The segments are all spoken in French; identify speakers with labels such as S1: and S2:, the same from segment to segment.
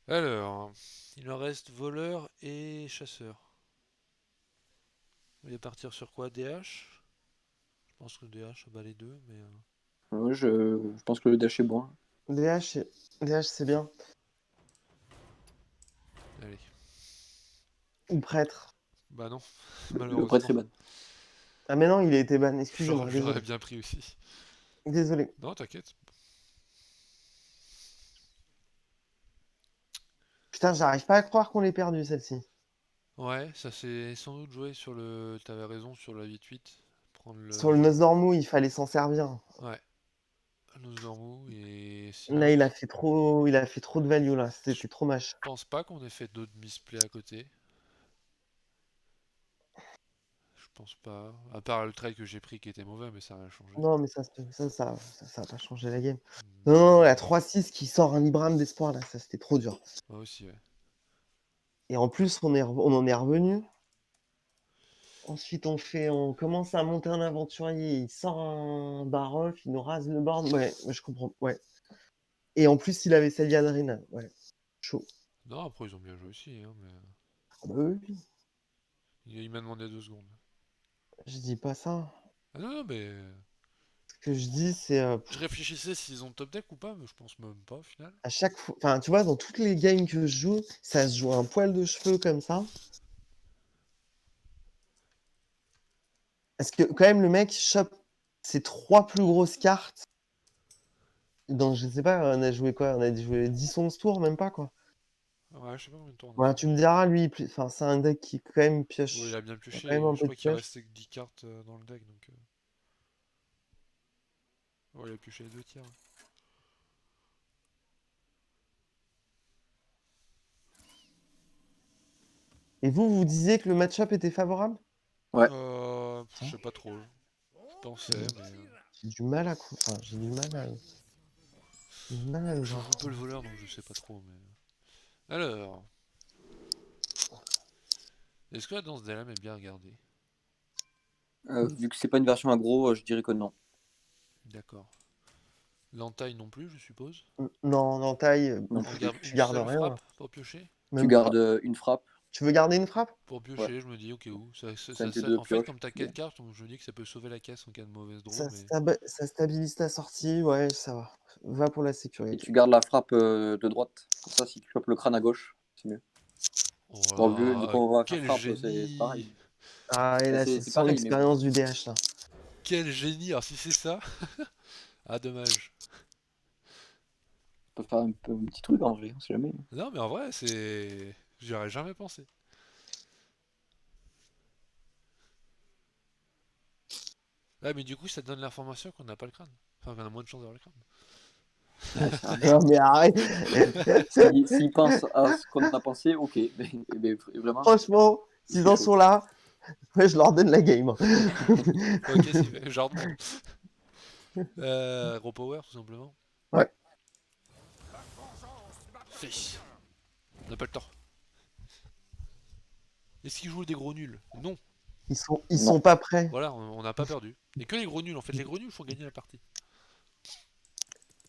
S1: Alors, il en reste voleur et chasseur. Vous voulez partir sur quoi? DH? Je pense que DH ça bat les deux, mais...
S2: Je pense que le dash est bon.
S3: DH, c'est bien.
S1: Allez.
S3: Ou prêtre.
S1: Bah non,
S2: Le prêtre
S1: malheureusement.
S2: est ban.
S3: Ah mais non, il a été ban, excusez-moi,
S1: J'aurais
S3: désolé.
S1: bien pris aussi.
S3: Désolé.
S1: Non, t'inquiète.
S3: Putain, j'arrive pas à croire qu'on l'ait perdu celle-ci.
S1: Ouais, ça s'est sans doute joué sur le... T'avais raison sur la 8-8. Prendre
S3: Sur
S1: le...
S3: le Nosdormu, il fallait s'en servir.
S1: Ouais. Nosdormu et
S3: Là,
S1: Silence.
S3: il a fait trop de value là,
S1: Je
S3: c'était trop mâche.
S1: pense pas qu'on ait fait d'autres misplays à côté. Je pense pas. À part le trade que j'ai pris qui était mauvais, mais ça n'a rien changé.
S3: Non, mais ça a pas changé la game. Non, non, la
S1: Mais...
S3: 3-6 qui sort un Libram d'espoir là, ça c'était trop dur.
S1: Moi aussi, ouais.
S3: Et en plus, on en est revenu. Ensuite, on commence à monter un aventurier, il sort un Barof, il nous rase le board. Ouais, je comprends. Ouais. Et en plus, il avait Salyadrina. Ouais, chaud.
S1: Non, après ils ont bien joué aussi, hein, mais...
S3: Ah bah oui, oui,
S1: Il m'a demandé 2 secondes.
S3: je dis pas ça.
S1: Ah non, non, mais...
S3: Ce que je dis, c'est
S1: Je réfléchissais s'ils ont top deck ou pas, mais je pense même pas au final.
S3: à chaque fois. Enfin, tu vois, dans toutes les games que je joue, ça se joue un poil de cheveux comme ça. Parce que quand même, le mec chope ses 3 plus grosses cartes. Donc, je sais pas, on a joué quoi? On a joué 10-11 tours, même pas quoi.
S1: Ouais, je sais pas combien de tours on a
S3: Voilà,
S1: fait.
S3: tu me diras, lui, enfin, c'est un deck qui quand même
S1: Ouais, il
S3: pioche.
S1: a bien
S3: Il a quand même
S1: pioché.
S3: un
S1: Je
S3: peu de
S1: crois qu'il
S3: pioche.
S1: restait que 10 cartes dans le deck, donc... Ouais, il a pioché les 2 tiers.
S3: Et vous disiez que le match-up était favorable?
S2: Ouais.
S1: Je sais pas trop. Je pensais, mais...
S3: J'ai du mal à enfin, j'ai du mal à le
S1: Je
S3: voir.
S1: joue peu le voleur, donc je sais pas trop, mais... Alors... Est-ce que la danse des lames est bien regardée?
S2: Vu que c'est pas une version aggro, je dirais que non.
S1: D'accord. L'entaille non plus, je suppose?
S3: Non, en taille,
S2: Non
S1: On
S2: plus.
S1: garde
S3: tu
S1: une
S3: gardes
S1: seule
S3: rien.
S1: frappe pour piocher?
S2: Tu
S3: Même pas.
S2: gardes une frappe.
S3: Tu veux garder une frappe?
S1: Pour
S2: Ouais.
S1: piocher, je me dis au cas où.
S2: C'est un T2
S1: En fait,
S2: pioche.
S1: comme t'as
S2: C'est
S1: 4
S2: bien.
S1: cartes, donc je me dis que ça peut sauver la caisse en cas de mauvaise draw,
S3: Ça,
S1: mais...
S3: ça stabilise ta sortie, ouais, ça va. Va pour la
S2: Et
S3: sécurité.
S2: tu gardes la frappe de droite. Comme ça, si tu chopes le crâne à gauche, c'est mieux.
S1: Oh
S2: Bon,
S1: là
S2: vu
S1: là,
S2: qu'on va faire
S1: quel
S2: frappe, c'est
S1: génie!
S2: pareil.
S3: Ah, et là, c'est
S2: C'est
S3: sans
S2: pareil, mais bon.
S3: l'expérience du DH, là.
S1: Quel génie! Alors si c'est ça... Ah, dommage.
S2: On peut faire un petit truc en vrai, on sait jamais.
S1: Non, mais en vrai, c'est... J'y aurais jamais pensé. Ouais, mais du coup, ça te donne l'information qu'on n'a pas le crâne. Enfin, qu'on a moins de chances d'avoir le crâne.
S2: Ouais, c'est vrai.
S3: Non, mais arrête.
S2: S'ils pensent à ce qu'on a pensé, ok. Mais vraiment,
S3: Franchement,
S2: il
S3: s'ils
S2: serait
S3: en
S2: chaud.
S3: sont là, ouais, je leur donne la game.
S1: Ok, c'est genre de bon. Repower, tout simplement.
S3: Ouais.
S1: Fais. On n'a pas le temps. Est-ce qu'ils jouent des gros nuls? Non.
S3: Ils
S2: Non.
S3: sont pas prêts.
S1: Voilà, on n'a pas perdu. Et que les gros nuls, en fait. Les gros nuls font gagner la partie.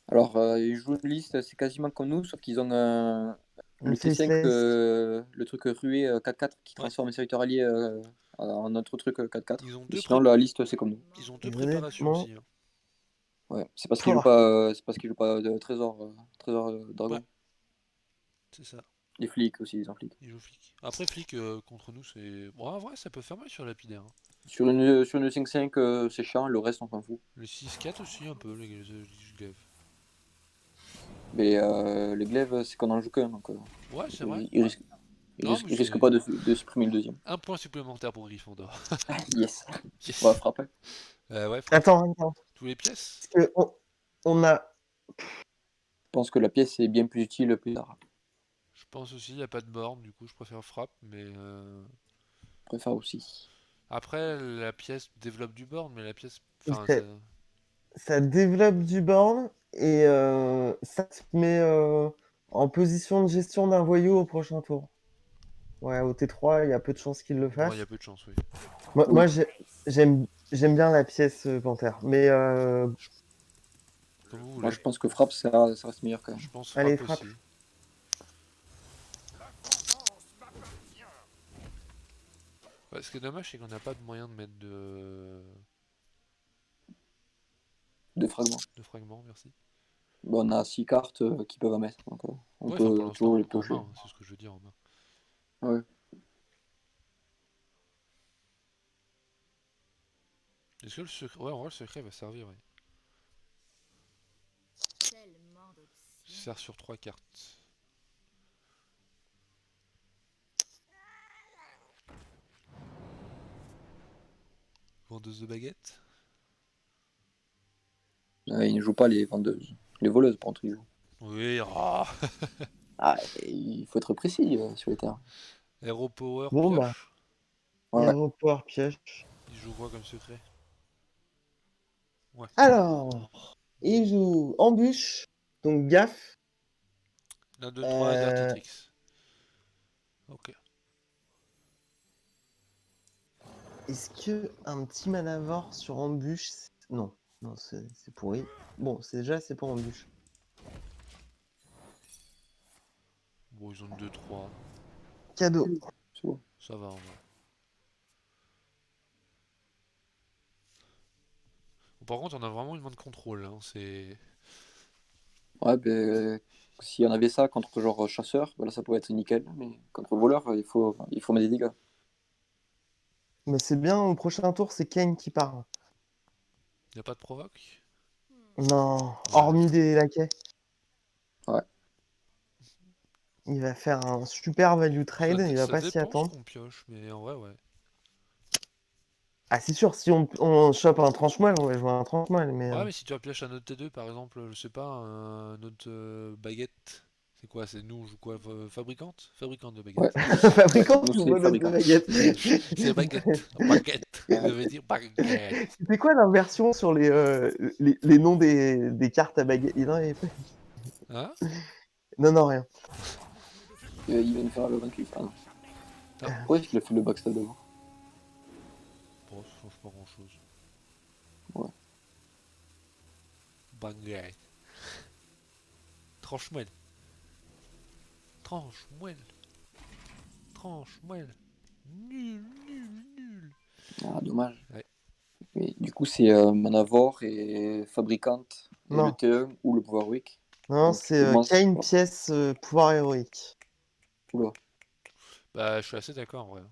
S2: Alors, ils jouent une liste, c'est quasiment comme nous, sauf qu'ils ont
S3: Une
S2: le T5,
S3: faceless.
S2: le truc rué 4-4 qui
S1: Ouais.
S2: transforme les serviteurs alliés en notre truc 4-4.
S1: Ils ont
S2: Mais
S1: deux,
S2: sinon, la liste, c'est comme nous.
S1: Ils ont deux
S3: Et
S1: préparations
S3: honnêtement,
S1: aussi, hein.
S2: Ouais, c'est parce qu'ils jouent
S3: pouah,
S2: pas, c'est parce qu'ils jouent pas de trésor, trésor
S1: Ouais,
S2: dragon.
S1: c'est ça.
S2: Les flics aussi, ils ont flics.
S1: Ils jouent flic. Après, flic contre nous, c'est... Bon, en vrai, ça peut faire mal sur lapidaire, hein.
S2: Sur une 5-5, c'est chiant, le reste, on s'en fout.
S1: Le 6-4 aussi, un peu, les glaives.
S2: Mais les glaives, c'est qu'on en joue qu'un, donc
S1: Ouais, c'est vrai.
S2: ils risquent,
S1: Non, mais
S2: ils risquent
S1: c'est...
S2: pas de supprimer le deuxième.
S1: Un point supplémentaire pour Gryffondor.
S2: Yes, on va
S1: Yes.
S2: frapper.
S1: Ouais, frappe.
S3: attends.
S1: Tous les pièces?
S3: Parce que on a.
S2: Je pense que la pièce est bien plus utile plus tard.
S1: Je pense aussi, il n'y a pas de borne, du coup, je préfère frappe, mais...
S2: Je préfère aussi.
S1: Après, la pièce développe du board, mais la pièce... Enfin,
S3: Ça, ça développe du board et ça te met en position de gestion d'un voyou au prochain tour. Ouais, au T3, il y a peu de chances qu'il le
S1: Bon, il y a
S3: fasse.
S1: peu de chance, oui.
S3: Moi
S2: Oui.
S3: j'aime bien la pièce Panthère. Mais
S1: Comme vous
S2: Moi,
S1: voulez.
S2: je pense que frappe, ça reste meilleur quand
S1: Je
S2: même.
S1: pense
S3: allez,
S1: frappe
S3: frappe.
S1: aussi. Ouais, ce qui est dommage, c'est qu'on n'a pas de moyen de mettre
S2: De fragments.
S1: de fragments, merci.
S2: Bon, on a 6 cartes qui peuvent en mettre, donc on
S1: Ouais, enfin pour
S2: peut toujours les
S1: l'instant, en
S2: piocher.
S1: main, c'est ce que je veux dire en main.
S2: Ouais.
S1: Est-ce que le secret... Ouais, en vrai, le secret va servir, ouais.
S4: Tellement
S1: Il
S4: d'options.
S1: sert sur 3 cartes. Vendeuse de baguettes.
S2: Il ne joue pas les vendeuses. Les voleuses, par contre, il joue.
S1: Oui, ah.
S2: Ah, et il faut être précis sur les terrains.
S1: Hero Power
S3: Bon, bah,
S1: pioche.
S2: Ouais.
S3: Aéroport pioche.
S1: Il joue quoi comme secret? Ouais.
S3: Alors, il joue embûche, donc gaffe.
S1: La 2-3
S3: Euh,
S1: Dirty Ok.
S3: Est-ce que un petit manavore sur embûche, non, non, c'est pourri. Bon, c'est pour embûche.
S1: Bon, ils ont une 2-3.
S3: Cadeau.
S2: C'est bon.
S1: Ça va en vrai. Bon, par contre, on a vraiment une main de contrôle. Hein. C'est...
S2: Ouais, ben, si on avait ça contre genre chasseur, ben là, ça pourrait être nickel. Mais contre voleur, il faut mettre des dégâts.
S3: Mais c'est bien, au prochain tour, c'est Kane qui part.
S1: Y a pas de provoque?
S3: Non,
S1: Ouais.
S3: hormis des laquais.
S2: Ouais.
S3: Il va faire un super value trade, il va
S1: Ça
S3: pas s'y
S1: dépend ce
S3: attendre.
S1: qu'on pioche, mais en vrai, ouais.
S3: Ah, c'est sûr, si on chope un tranche-moelle, on va jouer un tranche-moelle, mais...
S1: Ouais, mais si tu as pioché un autre T2, par exemple, je sais pas, un autre baguette. C'est quoi? C'est nous, on joue quoi? Fabricante? Fabricante de
S2: Ouais.
S1: baguettes.
S2: Ouais.
S3: Fabricant
S2: Nous,
S3: ou
S2: c'est
S3: voleuse de
S2: fabricant.
S3: baguettes?
S1: C'est baguette. Baguette. Ça veut dire baguette.
S3: C'était quoi l'inversion sur les noms des cartes à baguettes? Non,
S1: Hein?
S3: non, non, rien.
S2: Il vient de faire le vaincu. Ah non.
S1: Ah,
S2: Pourquoi est-ce qu'il a fait le backstab d'abord?
S1: bon, ça change pas grand chose.
S2: Ouais.
S1: Baguette. Tranche moelle. Tranche moelle. Tranche moelle. Nul, nul, nul.
S2: Ah, dommage.
S1: Ouais.
S2: Mais du coup, c'est Manavore et Fabricante et le
S3: Non,
S2: T1 ou le Power Week.
S3: non,
S2: Donc tu
S3: c'est
S2: commences.
S3: Kane pièce pouvoir héroïque.
S2: Oula.
S1: Bah, je suis assez d'accord en vrai.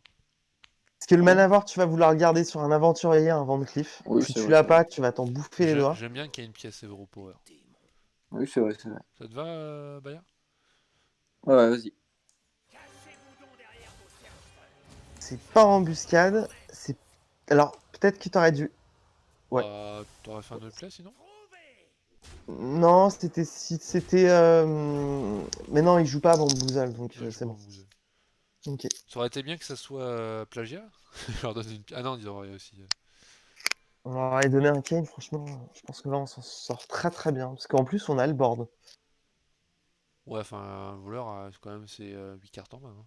S3: Parce que le
S2: Ah ouais?
S3: mana tu vas vouloir le garder sur un aventurier, un Van Cleef.
S2: Oui,
S3: Si
S2: c'est
S3: tu
S2: vrai,
S3: l'as
S2: c'est vrai.
S3: pas, tu vas t'en bouffer les doigts.
S1: J'aime bien qu'il y ait une pièce Euro Power.
S2: Oui, c'est vrai, c'est vrai.
S1: Ça te va, Baya?
S2: Ouais, ouais, vas-y.
S3: C'est pas en embuscade. C'est... Alors, peut-être que t'aurais dû... Ouais.
S1: Bah, t'aurais fait un autre play sinon?
S3: Non, c'était... Si, c'était... Mais non, il joue pas à Bamboozle, donc
S1: Ouais, je joue
S3: c'est
S1: pas en
S3: bon.
S1: bouseux.
S3: Ok.
S1: Ça aurait été bien que ça soit plagiat. Je leur donne une... Ah non, ils auraient aussi.
S3: On leur aurait donné un Kane, franchement, je pense que là, on s'en sort très très bien. Parce qu'en plus, on a le board.
S1: Ouais, enfin, un voleur, quand même, c'est 8 cartes en main. Hein.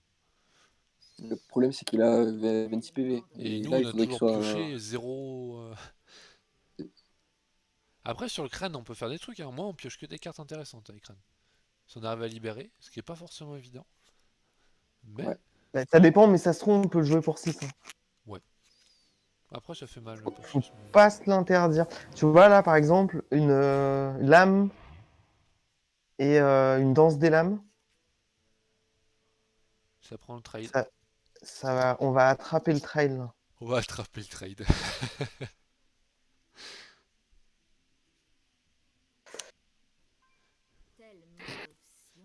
S2: Le problème, c'est qu'il a 26 PV.
S1: Et
S2: Et
S1: nous,
S2: là,
S1: on
S2: il
S1: a
S2: faudrait qu'il
S1: toujours
S2: soit.
S1: pioché 0. Après, sur le crâne, on peut faire des trucs. Hein. Moi, on pioche que des cartes intéressantes avec crâne. Si on arrive à libérer, ce qui est pas forcément évident. Mais,
S2: Ouais.
S3: Bah, ça dépend, mais ça se trouve, on peut le jouer pour 6.
S1: ouais. Après, ça fait mal pour
S3: Faut
S1: 6. Mais...
S3: pas se l'interdire. Tu vois là, par exemple, une lame et une danse des lames.
S1: Ça prend le trade.
S3: Ça, on va attraper le trail, là.
S1: On va attraper le trade.
S4: Tellement d'options.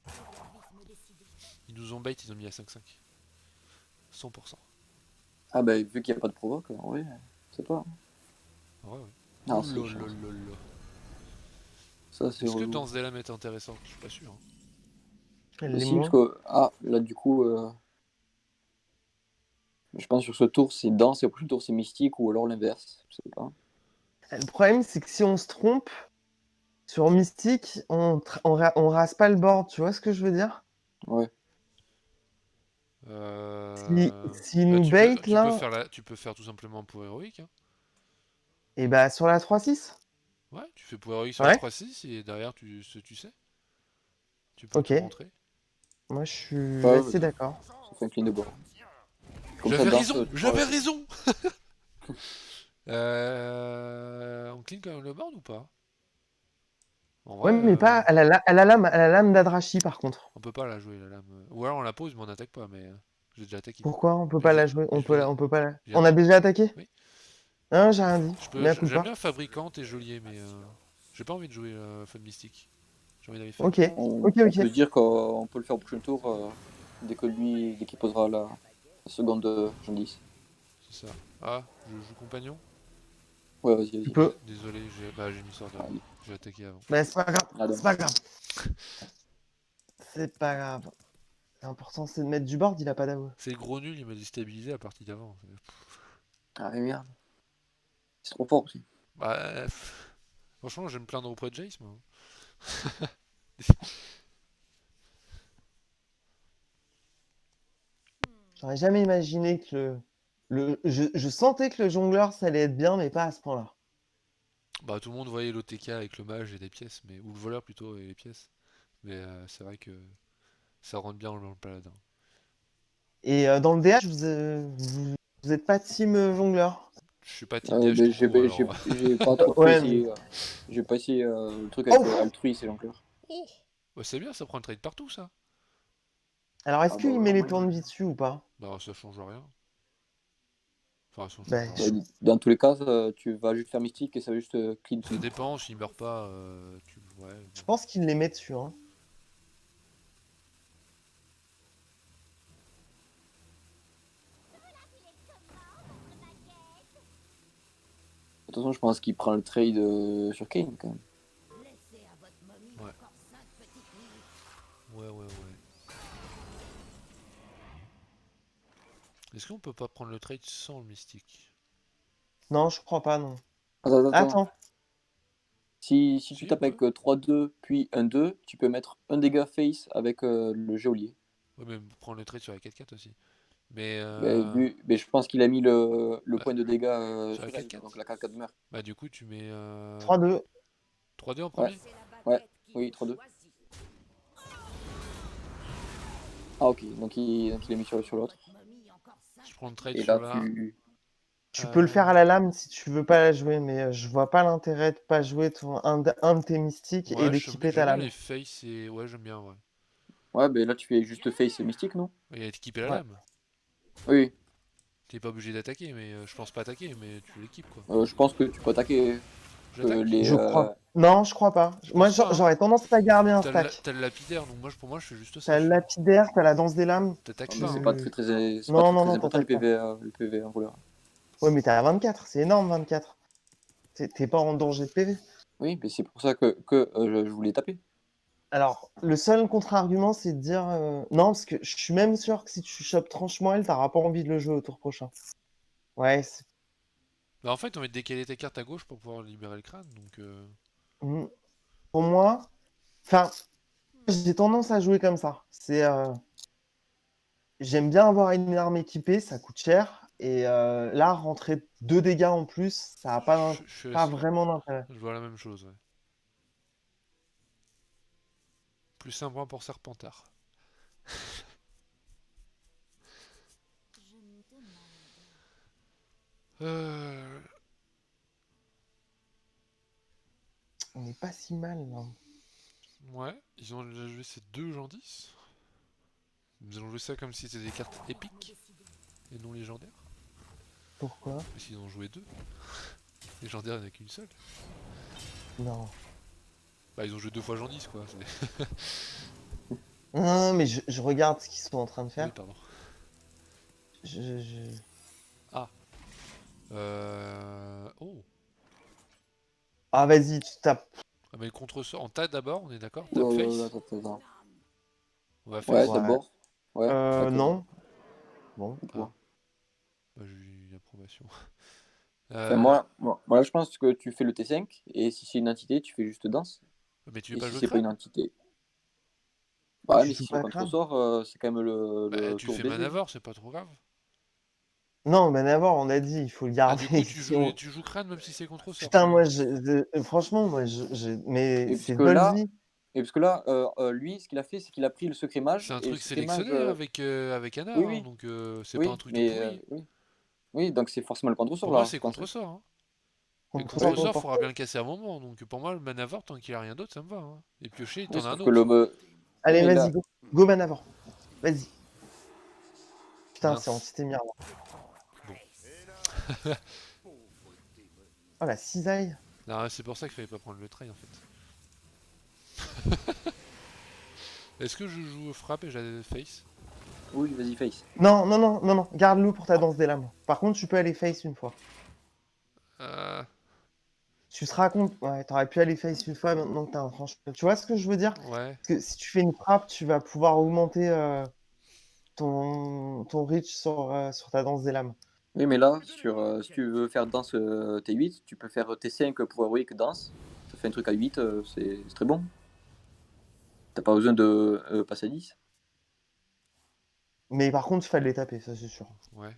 S4: Je dois vite me décider.
S1: Ils nous ont bait, ils ont mis à 5-5. 100%.
S2: Ah, bah, vu qu'il n'y a pas de provoque, en vrai, je sais pas.
S1: Ouais, ouais.
S2: Non, c'est chiant.
S1: Oulolololo.
S2: Ça, c'est
S1: Est-ce que
S2: relou.
S1: Danse des Lames est intéressant? Je suis pas sûr. Hein.
S3: Elle l'est
S2: Si, parce
S3: moins.
S2: que. Ah, là, du coup. Je pense sur ce tour, c'est danse et au prochain tour, c'est mystique ou alors l'inverse. Je sais pas.
S3: Le problème, c'est que si on se trompe, sur Mystique, on rase pas le board, tu vois ce que je veux dire?
S2: Ouais.
S3: Si
S1: Bah,
S3: nous bait là,
S1: tu peux faire tout simplement pour héroïque. Hein.
S3: et bah sur la 3-6.
S1: Ouais, tu fais pour héroïque sur la
S3: Ouais,
S1: 3-6 et derrière tu sais, tu peux
S3: ok.
S1: tout rentrer.
S3: Moi, je suis
S2: Ouais,
S3: assez d'accord.
S2: ça fait un clean de board. Comme ça,
S1: J'avais
S2: Danse,
S1: raison,
S2: tu
S1: j'avais
S2: pourras-
S1: raison. On clean quand même le board ou pas? En
S3: Ouais,
S1: vrai,
S3: mais pas à la lame d'Adrashi, par contre.
S1: on peut pas la jouer la lame. Ou alors on la pose mais on n'attaque pas, mais j'ai déjà attaqué.
S3: Pourquoi on peut
S1: Mais
S3: pas la jouer?
S1: mais je viens,
S3: On peut pas la...
S1: je viens
S3: On
S1: de-
S3: a déjà attaqué?
S1: Oui.
S3: Hein, j'ai rien dit. Mais à coup
S1: J'aime
S3: pas.
S1: bien fabricante et geôlier, mais j'ai pas envie de jouer Fun Mystique. J'ai envie d'aller
S3: Ok,
S1: fake.
S2: On peut
S3: ok.
S2: se dire qu'on peut le faire au prochain tour dès qu'il posera la seconde Jean 10.
S1: C'est ça. Ah, je joue compagnon?
S2: Ouais, vas-y,
S3: Tu
S2: vas-y.
S3: peux.
S1: Désolé, j'ai mis sort de...
S2: Allez.
S1: J'ai attaqué avant.
S3: Mais c'est pas grave.
S2: Allez.
S3: C'est pas grave. C'est pas grave. L'important, c'est de mettre du board, il a pas d'AOE.
S1: C'est le gros nul, il m'a déstabilisé la partie d'avant.
S2: Ah mais merde. C'est trop fort aussi.
S1: Bah, franchement, j'aime plein de auprès de Jace, moi.
S3: J'aurais jamais imaginé que je sentais que le jongleur, ça allait être bien, mais pas à ce point-là.
S1: Bah, tout le monde voyait l'OTK avec le mage et des pièces, mais ou le voleur plutôt et les pièces. Mais c'est vrai que ça rentre bien dans le paladin.
S3: Et dans le DH, vous êtes pas team jongleur?
S1: Je suis pas team DH
S2: Ben,
S1: tout court, alors.
S2: j'ai pas trop
S3: Ouais, mais...
S2: essayé. J'ai pas essayé le truc avec
S3: Oh
S2: Altruis et Jean-Claire.
S1: Oh, bah, c'est bien, ça prend le trade partout, ça.
S3: Alors, est-ce
S2: Ah bah
S3: qu'il met les
S2: normal.
S3: tours de vie dessus ou pas?
S1: Bah, ça change rien. Enfin, ça change
S3: Ben,
S1: rien.
S2: Dans tous les cas, tu vas juste faire mystique et ça va juste clean
S1: Ça
S2: tout.
S1: dépend, s'il meurt pas, ouais,
S3: je
S1: bon.
S3: pense qu'il les met dessus. Hein.
S2: De toute façon, je pense qu'il prend le trade sur Kane quand même.
S4: Laissez à votre momie
S1: Ouais.
S4: encore 5 petites minutes.
S1: Ouais, ouais, ouais. Est-ce qu'on peut pas prendre le trade sans le mystique?
S3: Non, je crois pas, non.
S2: Attends.
S3: Attends.
S2: Si tu
S1: Si, on
S2: tapes avec
S1: peut.
S2: 3-2 puis un 2, tu peux mettre un dégât face avec le geôlier.
S1: Ouais, mais prendre le trade sur la 4-4 aussi. Mais
S2: Mais je pense qu'il a mis le
S1: bah,
S2: point de dégâts
S1: sur la
S2: sur elle,
S1: 4-4.
S2: donc la 4-4 meurt.
S1: Bah, du coup, tu mets
S3: 3-2.
S1: 3-2 en
S2: Ouais.
S1: premier?
S4: C'est la
S2: Ouais,
S4: baguette qui
S2: oui,
S4: vous
S2: 3-2.
S4: choisit.
S2: Ah ok, donc il est mis sur l'autre.
S4: Votre momie encore 5
S1: Je prends le trade
S2: Et
S1: sur
S2: là,
S1: la.
S3: Tu peux le faire à la lame si tu veux pas la jouer, mais je vois pas l'intérêt de pas jouer un de tes mystiques et
S1: Ouais,
S3: d'équiper ta
S1: j'aime bien
S3: lame.
S1: les face et. Ouais, j'aime bien, ouais.
S2: Ouais, ben là tu fais juste face et mystique, non?
S1: Et équiper la
S3: Ouais.
S1: lame.
S2: Oui,
S1: T'es pas obligé d'attaquer, mais je pense pas attaquer, mais tu l'équipes quoi.
S2: je pense que tu peux attaquer
S1: J'attaque?
S2: les...
S3: Je crois. Non, je crois pas. Moi,
S1: Pense pas, hein.
S3: j'aurais tendance à garder un
S1: T'as
S3: stack.
S1: le lapidaire, donc moi, pour moi, je fais juste ça.
S3: T'as le lapidaire, t'as la danse des lames.
S1: T'attaques
S2: Mais
S1: pas,
S2: c'est
S1: hein.
S2: pas c'est pas
S3: Non,
S2: très
S3: non,
S2: important
S3: t'attaques pas.
S2: le PV en voleur.
S3: Ouais, mais t'es à 24, c'est énorme 24. T'es pas en danger de PV.
S2: Oui, mais c'est pour ça que je voulais taper.
S3: Alors, le seul contre-argument, c'est de dire non, parce que je suis même sûr que si tu chopes Tranche-Moelle, t'auras pas envie de le jouer au tour prochain. Ouais,
S1: Bah, en fait, on va décaler tes cartes à gauche pour pouvoir libérer le crâne, donc.
S3: Mm. Pour moi, enfin, j'ai tendance à jouer comme ça. J'aime bien avoir une arme équipée, ça coûte cher. Et là, rentrer 2 dégâts en plus, ça n'a pas vraiment d'intérêt.
S1: Je vois la même chose, ouais. Plus un point pour Serpentard.
S4: Je me demande.
S1: Euh...
S3: On n'est pas si mal, là.
S1: Ouais, ils ont déjà joué ces deux gens 10. Ils ont joué ça comme si c'était des cartes épiques et non légendaires.
S3: Pourquoi?
S1: Mais s'ils ont joué deux. Légendaire, il n'y en a qu'une seule.
S3: Non.
S1: Bah, ils ont joué deux fois Jean 10, quoi.
S3: Non, mais je regarde ce qu'ils sont en train de faire.
S1: Oui, pardon. Oh.
S3: Ah, vas-y, tu tapes.
S1: Ah, mais le contre-sort en tas d'abord, on est d'accord?
S2: Ouais,
S1: Tap
S2: ouais,
S1: face.
S2: attends.
S1: On va
S2: Ouais,
S1: face.
S3: Ouais.
S2: d'abord. Ouais, d'accord.
S3: Non. Bon.
S1: Ah. Bah, j'ai eu une approbation.
S2: Enfin, moi, là, je pense que tu fais le T5 et si c'est une entité, tu fais juste danse.
S1: Mais tu veux
S2: Et
S1: pas
S2: si
S1: jouer
S2: c'est pas une
S1: crâne?
S2: entité. Bah,
S3: Tu
S2: mais
S3: joues
S2: si c'est
S3: pas
S2: le
S3: crâne?
S2: contre-sort, c'est quand même
S1: Bah,
S2: le
S1: tu
S2: tour
S1: fais
S2: baiser.
S1: Manavore, c'est pas trop grave.
S3: Non, mais d'abord, on a dit, il faut le
S1: Ah,
S3: garder.
S1: du coup,
S3: Si on-
S1: tu joues crâne même si c'est contre-sort.
S3: Putain, moi, franchement, moi, mais
S2: Et
S3: c'est
S2: puisque
S3: bonne
S2: là,
S3: vie.
S2: Et parce que là, lui, ce qu'il a fait, c'est qu'il a pris le secret mage,
S1: C'est un
S2: et le
S1: truc
S2: secret mage...
S1: sélectionné hein, avec Anna,
S2: Oui,
S1: hein,
S2: oui,
S1: donc c'est pas un
S2: oui,
S1: truc tout
S2: mais...
S1: pourri.
S2: oui. Oui, donc c'est forcément le contre-sort,
S1: Pour moi,
S2: là, je
S1: c'est
S2: pensais.
S1: contre-sort. Hein. Et
S3: Contre-sort
S2: Oui,
S1: contre-sort,
S3: reporté.
S1: faudra bien le casser à un moment. Donc pour moi, le Manavort, tant qu'il a rien d'autre, ça me va. Hein. Et piocher,
S2: oui,
S1: t'en as un
S2: sauf que
S1: autre.
S2: oui,
S3: Allez,
S2: mais
S3: vas-y,
S2: là...
S3: go. Go Manavort. Vas-y. Putain, c'est
S1: Mince.
S3: anti-témière.
S1: Bon.
S3: Oh, la cisaille.
S1: Non, c'est pour ça qu'il fallait pas prendre le trail en fait. Est-ce que je joue frappe et j'ai face?
S2: Oui, vas-y, face.
S3: Non, non, non, non, non. Garde-le pour ta danse des lames. Par contre, tu peux aller face une fois.
S1: Euh,
S3: Tu seras compte. Ouais, t'aurais pu aller face une fois maintenant que t'as un franchement. Tu vois ce que je veux dire?
S1: ouais.
S3: Parce que si tu fais une frappe, tu vas pouvoir augmenter ton reach sur ta danse des lames.
S2: Oui, mais là, si tu veux faire danse T8, tu peux faire T5 pour Heroic danse. Ça fait un truc à 8, c'est très bon. T'as pas besoin de passer à 10.
S3: Mais par contre, il fallait les taper, ça c'est sûr.
S1: Ouais.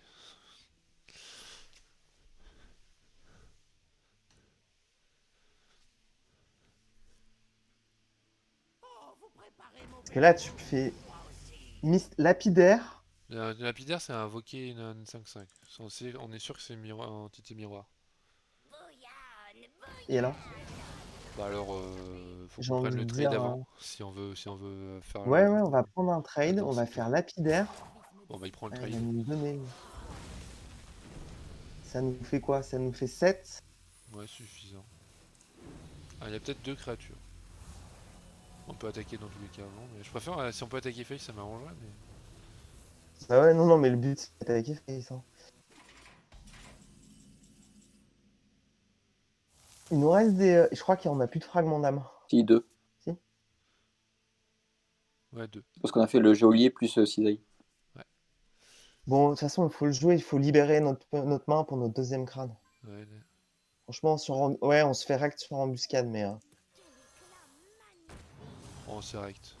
S3: Parce que là, tu fais lapidaire.
S1: Le lapidaire, c'est invoquer une 5-5. On est sûr que c'est une entité miroir.
S3: Et là,
S1: Bah alors, faut
S3: j'ai
S1: qu'on
S3: envie
S1: prenne
S3: de
S1: le trade
S3: dire.
S1: avant, si on veut faire
S3: Ouais, ouais, on va prendre un
S1: la
S3: trade, on va
S1: densité.
S3: faire lapidaire.
S1: Bon, bah il prend le
S3: Ah, il va
S1: trade.
S3: nous donner. Ça nous fait quoi? Ça nous fait 7.
S1: Ouais, suffisant. Ah, il y a peut-être deux créatures. On peut attaquer dans tous les cas avant, mais je préfère, si on peut attaquer face, ça m'arrangerait, mais...
S3: Bah ouais, non, non, mais le but, c'est d'attaquer face. Hein. Il nous reste des. Je crois qu'il n'y en a plus de fragments d'âme.
S2: Si, 2.
S3: Si.
S1: Ouais, deux.
S2: Parce qu'on a fait le geôlier plus cisaille.
S1: Ouais,
S3: Bon, de toute façon, il faut le jouer, il faut libérer notre main pour notre deuxième crâne.
S1: ouais,
S3: Franchement, ouais, on se fait rect sur embuscade, mais.
S1: en direct.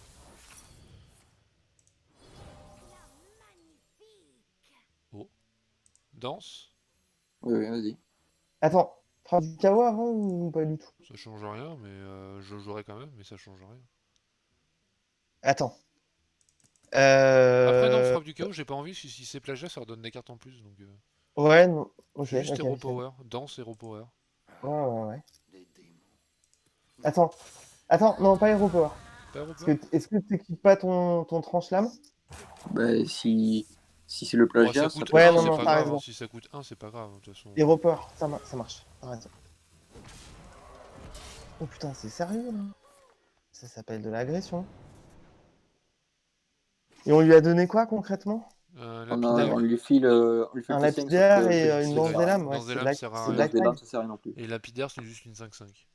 S1: Oh. Danse?
S2: Oui, oui, vas-y.
S3: Attends, frappe du chaos avant ou pas du tout?
S1: Ça change rien, mais je jouerai quand même, mais ça change rien.
S3: Attends.
S1: Après, non, frappe du chaos, j'ai pas envie, si c'est plagiat, ça redonne des cartes en plus, donc...
S3: Ouais, non.
S1: Je
S3: Ok,
S1: fais juste
S3: ok,
S1: Hero
S3: ok.
S1: Power, danse Hero Power.
S3: Ouais, ouais, ouais. Attends. Attends, non, pas Hero Power.
S1: Pas Hero Power?
S3: Est-ce que t'équipes pas ton tranche-lame?
S2: Bah, si c'est le
S1: Bon, ça
S2: plagiat, ça
S1: coûte
S2: peut être
S3: Ouais,
S1: 1,
S3: non,
S1: c'est
S2: chiant.
S3: non,
S1: pas
S3: t'as
S1: grave, hein.
S3: raison.
S1: Si ça coûte 1, c'est pas grave, hein, de toute façon.
S3: Hero Power, ça marche. T'as raison. Oh putain, c'est sérieux là? Ça s'appelle de l'agression. Et on lui a donné quoi concrètement?
S2: On
S1: Lapidaire.
S2: lui fait
S3: Un
S2: le T5, sauf que
S3: lapidaire
S2: le
S3: et
S2: T5,
S3: une
S2: ça
S3: danse
S2: sert
S3: des
S2: à rien.
S3: lames. Ouais,
S1: Danse des lames sert à
S3: c'est
S2: Le
S3: de
S1: rien.
S3: la
S2: danse des lames,
S3: taille.
S2: ça sert à rien non plus.
S1: Et lapidaire, c'est juste une 5-5.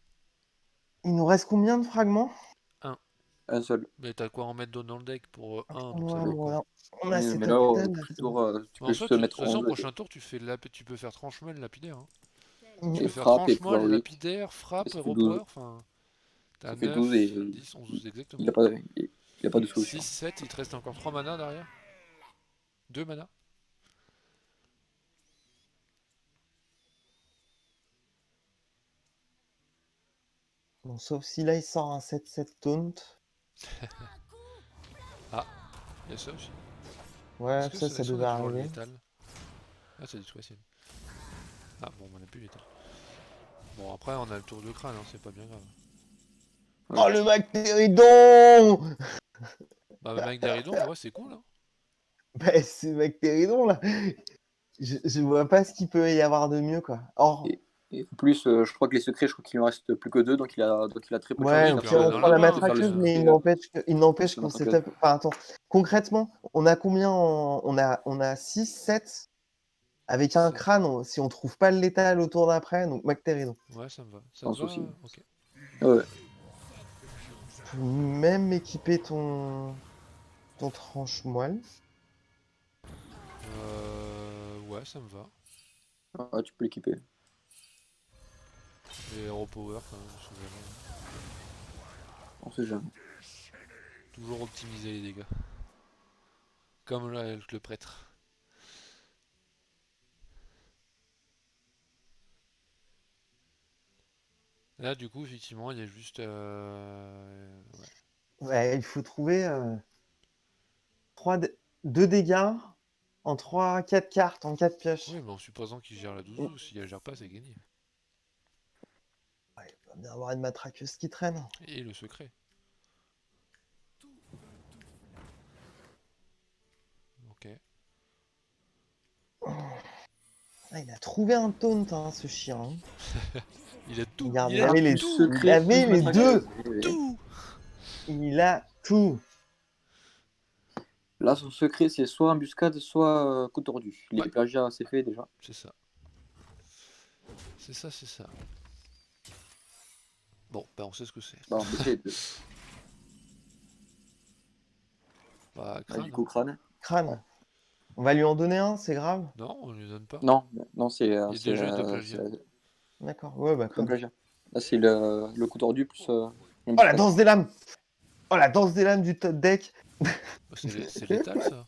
S3: Il nous reste combien de fragments?
S1: 1.
S2: Un seul.
S1: Mais t'as quoi en mettre d'autres dans le deck pour 1, donc ça
S3: Ouais,
S1: fait
S3: bon,
S1: quoi?
S3: alors, on a
S2: Oui,
S3: cette
S2: mais là, au
S3: putain là,
S2: prochain
S3: c'est bon.
S2: tour, tu
S1: Mais
S2: peux
S1: en soi,
S2: juste
S1: de toute
S2: mettre
S1: façon,
S2: 11
S1: au prochain tour, tu peux faire tranche-moelle, lapidaire. Hein. Tu peux
S2: et
S3: Mm.
S1: faire
S2: frappe et
S1: tranche-moelle,
S2: pouvoir 8.
S1: lapidaire,
S2: Et
S1: frappe,
S2: ça fait
S1: Hero
S2: 12.
S1: Power, enfin... T'as
S2: Ça fait 12 et
S1: 9, 10, 11, 12
S2: il a
S1: exactement.
S2: pas, il a pas de
S1: 6,
S2: solution.
S1: 7, il te reste encore 3 mana derrière. 2 mana.
S3: Bon, sauf si là il sort un 7-7 taunt.
S1: Ah, il y a ça aussi.
S3: Ouais, ça, ça
S1: Est-ce qu'on a
S3: devait
S1: toujours le
S3: arriver.
S1: létal? Ah, c'est du spatial. Ah, bon, on a plus le létal. Bon, après, on a le tour de crâne, hein, c'est pas bien grave.
S2: Ouais.
S3: Oh le Bactéridon!
S1: Bah, même avec Deridon, en vrai, c'est cool, hein.
S3: Bah, c'est Bactéridon là! Je vois pas ce qu'il peut y avoir de mieux quoi. Or,
S2: Et en plus, je crois que les secrets, je crois qu'il en reste plus que 2, donc il a très peu de chances
S3: ouais,
S1: Oui,
S2: de
S3: au
S1: puis
S2: faire
S1: on
S3: pire
S1: a
S3: on
S1: dans
S3: prend
S1: la
S3: la
S1: main,
S2: de faire le
S3: matraqueuse, mais
S2: secret
S3: il n'empêche
S2: sur
S3: qu'on
S2: notre
S3: s'est
S2: case.
S3: tapé. Enfin, attends, concrètement, on a combien on a 6, 7 avec un
S1: 7.
S3: crâne, si on trouve pas le létal au tour d'après, donc Bactéridon.
S1: Ouais, ça me va. Ça te
S2: Sans souci.
S1: va? Ok.
S2: Ouais.
S3: Tu peux même équiper ton tranche-moelle.
S1: Ouais, ça me va.
S2: Ouais, tu peux l'équiper.
S1: Et Hero Power, quand même, on sait jamais.
S2: On sait jamais.
S1: Toujours optimiser les dégâts. Comme là, avec le prêtre. Là, du coup, effectivement, il y a juste.
S3: Ouais, il faut trouver 2 dégâts en 3-4 cartes, en 4 pioches.
S1: Oui, mais en supposant qu'il gère la
S3: Mm.
S1: 12 si elle gère pas, c'est gagné.
S3: Ouais, il va bien avoir une matraqueuse qui traîne.
S1: Et le secret. Ok.
S3: Ah, il a trouvé un taunt, hein, ce chien, hein.
S1: Il a tout.
S3: Regarde,
S1: Il
S3: il
S1: a
S2: Ah,
S3: avait
S2: plus
S1: tout.
S3: il
S2: secret,
S3: avait
S2: plus
S3: les
S2: matraqueuse.
S3: deux.
S2: Oui, oui.
S1: Tout.
S3: Il a tout.
S2: Là, son secret, c'est soit embuscade, soit coup tordu. Les
S1: Ouais.
S2: plagiats, c'est fait déjà.
S1: C'est ça. C'est ça, c'est ça. Bon, bah on sait ce que c'est.
S2: Bon, mais c'est deux.
S1: Bah,
S2: Bah,
S1: crâne,
S2: du
S1: hein.
S2: coup, crâne.
S3: Crâne. On va lui en donner un, c'est grave.
S1: Non, on lui donne pas.
S2: Non, non, c'est
S1: Il y a déjà eu deux plagiats.
S3: D'accord, ouais, bah
S2: un
S3: crâne.
S2: plagiat. Là, c'est le coup tordu plus
S3: Oh, la danse des lames. Oh, la danse des lames du top deck.
S1: Bah, c'est létal, ça.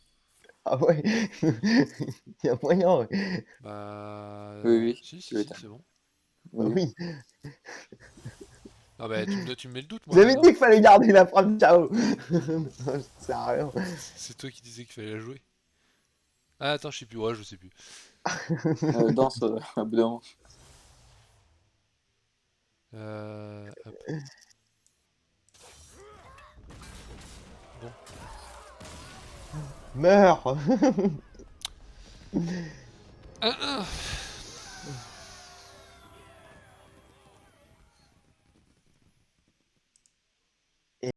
S3: Ah ouais. Il y a moyen, ouais.
S1: Bah.
S2: Oui, oui,
S1: Si,
S2: c'est
S1: si, si,
S2: létal.
S1: c'est bon.
S2: Oui.
S3: Oui.
S1: Ah bah, tu me mets le doute, moi,
S3: Vous avez
S1: maintenant.
S3: dit qu'il fallait garder la frappe KO. Non, ça sert à rien.
S1: C'est toi qui disais qu'il fallait la jouer. Ah, attends, je sais plus. Ouais, je sais plus.
S2: Danse, à bout d'un moment.
S1: Hop. Bon.
S3: Meurs.
S1: 1-1.